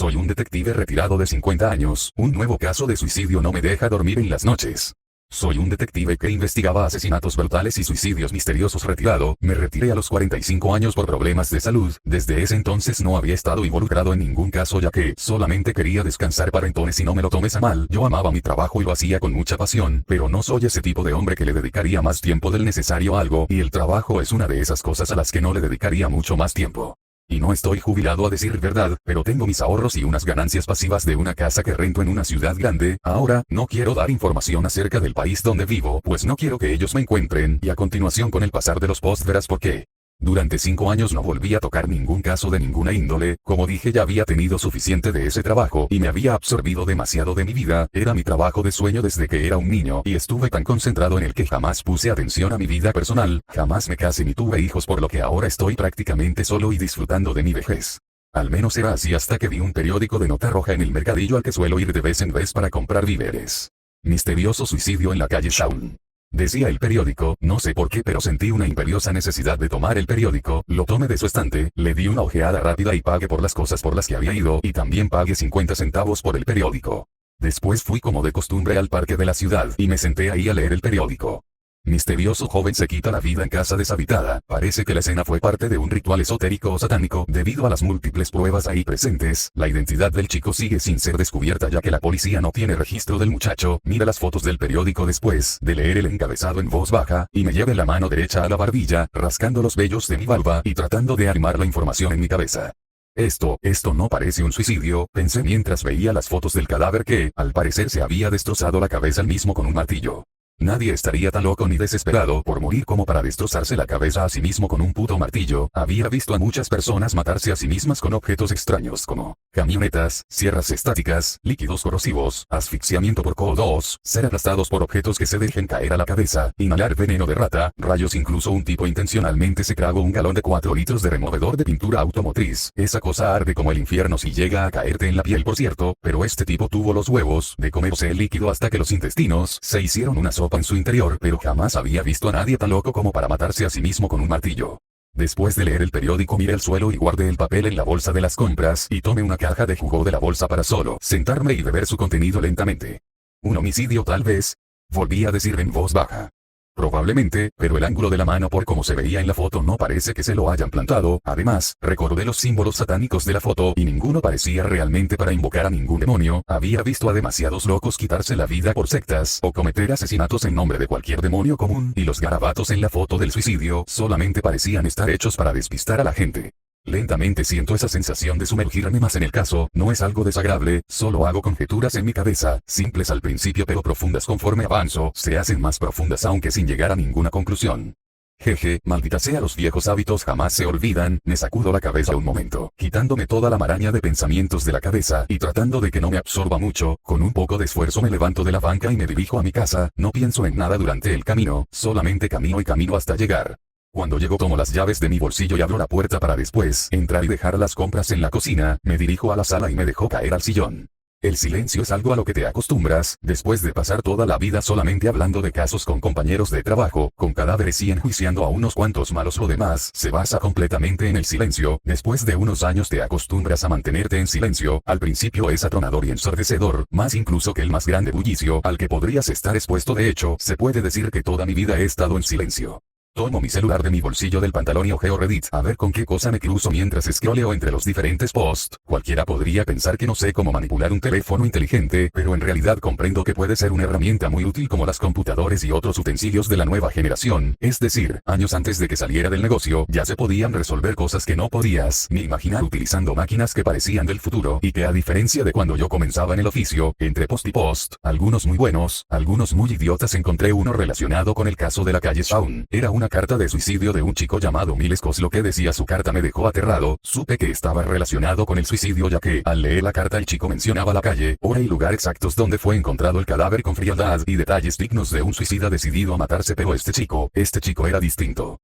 Soy un detective retirado de 50 años, un nuevo caso de suicidio no me deja dormir en las noches. Soy un detective que investigaba asesinatos brutales y suicidios misteriosos retirado, me retiré a los 45 años por problemas de salud, desde ese entonces no había estado involucrado en ningún caso ya que solamente quería descansar para entonces y no me lo tomes a mal, yo amaba mi trabajo y lo hacía con mucha pasión, pero no soy ese tipo de hombre que le dedicaría más tiempo del necesario a algo, y el trabajo es una de esas cosas a las que no le dedicaría mucho más tiempo. Y no estoy jubilado a decir verdad, pero tengo mis ahorros y unas ganancias pasivas de una casa que rento en una ciudad grande. Ahora, no quiero dar información acerca del país donde vivo, pues no quiero que ellos me encuentren, y a continuación con el pasar de los posts verás por qué. Durante 5 años no volví a tocar ningún caso de ninguna índole, como dije ya había tenido suficiente de ese trabajo y me había absorbido demasiado de mi vida, era mi trabajo de sueño desde que era un niño y estuve tan concentrado en el que jamás puse atención a mi vida personal, jamás me casé ni tuve hijos por lo que ahora estoy prácticamente solo y disfrutando de mi vejez. Al menos era así hasta que vi un periódico de nota roja en el mercadillo al que suelo ir de vez en vez para comprar víveres. Misterioso suicidio en la calle Shawn. Decía el periódico, no sé por qué pero sentí una imperiosa necesidad de tomar el periódico, lo tomé de su estante, le di una ojeada rápida y pagué por las cosas por las que había ido y también pagué 50 centavos por el periódico. Después fui como de costumbre al parque de la ciudad y me senté ahí a leer el periódico. Misterioso joven se quita la vida en casa deshabitada. Parece que la escena fue parte de un ritual esotérico o satánico. Debido a las múltiples pruebas ahí presentes, la identidad del chico sigue sin ser descubierta ya que la policía no tiene registro del muchacho. Mira las fotos del periódico después de leer el encabezado en voz baja, y me llevé la mano derecha a la barbilla, rascando los vellos de mi barba y tratando de armar la información en mi cabeza. Esto no parece un suicidio, pensé mientras veía las fotos del cadáver que, al parecer se había destrozado la cabeza él mismo con un martillo. Nadie estaría tan loco ni desesperado por morir como para destrozarse la cabeza a sí mismo con un puto martillo. Había visto a muchas personas matarse a sí mismas con objetos extraños como camionetas, sierras estáticas, líquidos corrosivos, asfixiamiento por CO2, ser aplastados por objetos que se dejen caer a la cabeza, inhalar veneno de rata, rayos, incluso un tipo intencionalmente se tragó un galón de 4 litros de removedor de pintura automotriz. Esa cosa arde como el infierno si llega a caerte en la piel, por cierto, pero este tipo tuvo los huevos de comerse el líquido hasta que los intestinos se hicieron una sopa en su interior, pero jamás había visto a nadie tan loco como para matarse a sí mismo con un martillo. Después de leer el periódico miré el suelo y guardé el papel en la bolsa de las compras y tomé una caja de jugo de la bolsa para solo sentarme y beber su contenido lentamente. ¿Un homicidio tal vez? Volví a decir en voz baja. Probablemente, pero el ángulo de la mano por como se veía en la foto no parece que se lo hayan plantado. Además, recordé los símbolos satánicos de la foto y ninguno parecía realmente para invocar a ningún demonio. Había visto a demasiados locos quitarse la vida por sectas o cometer asesinatos en nombre de cualquier demonio común, y los garabatos en la foto del suicidio solamente parecían estar hechos para despistar a la gente. Lentamente siento esa sensación de sumergirme más en el caso. No es algo desagradable, solo hago conjeturas en mi cabeza, simples al principio pero profundas conforme avanzo, se hacen más profundas aunque sin llegar a ninguna conclusión. Jeje, maldita sea, los viejos hábitos jamás se olvidan. Me sacudo la cabeza un momento, quitándome toda la maraña de pensamientos de la cabeza y tratando de que no me absorba mucho. Con un poco de esfuerzo me levanto de la banca y me dirijo a mi casa. No pienso en nada durante el camino, solamente camino y camino hasta llegar. Cuando llego tomo las llaves de mi bolsillo y abro la puerta para después entrar y dejar las compras en la cocina. Me dirijo a la sala y me dejo caer al sillón. El silencio es algo a lo que te acostumbras, después de pasar toda la vida solamente hablando de casos con compañeros de trabajo, con cadáveres y enjuiciando a unos cuantos malos. Lo demás se basa completamente en el silencio. Después de unos años te acostumbras a mantenerte en silencio. Al principio es atronador y ensordecedor, más incluso que el más grande bullicio al que podrías estar expuesto. De hecho, se puede decir que toda mi vida he estado en silencio. Tomo mi celular de mi bolsillo del pantalón y ojeo Reddit a ver con qué cosa me cruzo mientras scrolleo entre los diferentes posts. Cualquiera podría pensar que no sé cómo manipular un teléfono inteligente, pero en realidad comprendo que puede ser una herramienta muy útil como las computadoras y otros utensilios de la nueva generación. Es decir, años antes de que saliera del negocio, ya se podían resolver cosas que no podías ni imaginar utilizando máquinas que parecían del futuro y que, a diferencia de cuando yo comenzaba en el oficio, entre post y post, algunos muy buenos, algunos muy idiotas, encontré uno relacionado con el caso de la calle Shawn. Era una carta de suicidio de un chico llamado Miles Cos. Lo que decía su carta me dejó aterrado. Supe que estaba relacionado con el suicidio ya que, al leer la carta, el chico mencionaba la calle, hora y lugar exactos donde fue encontrado el cadáver con frialdad y detalles dignos de un suicida decidido a matarse. Pero este chico era distinto.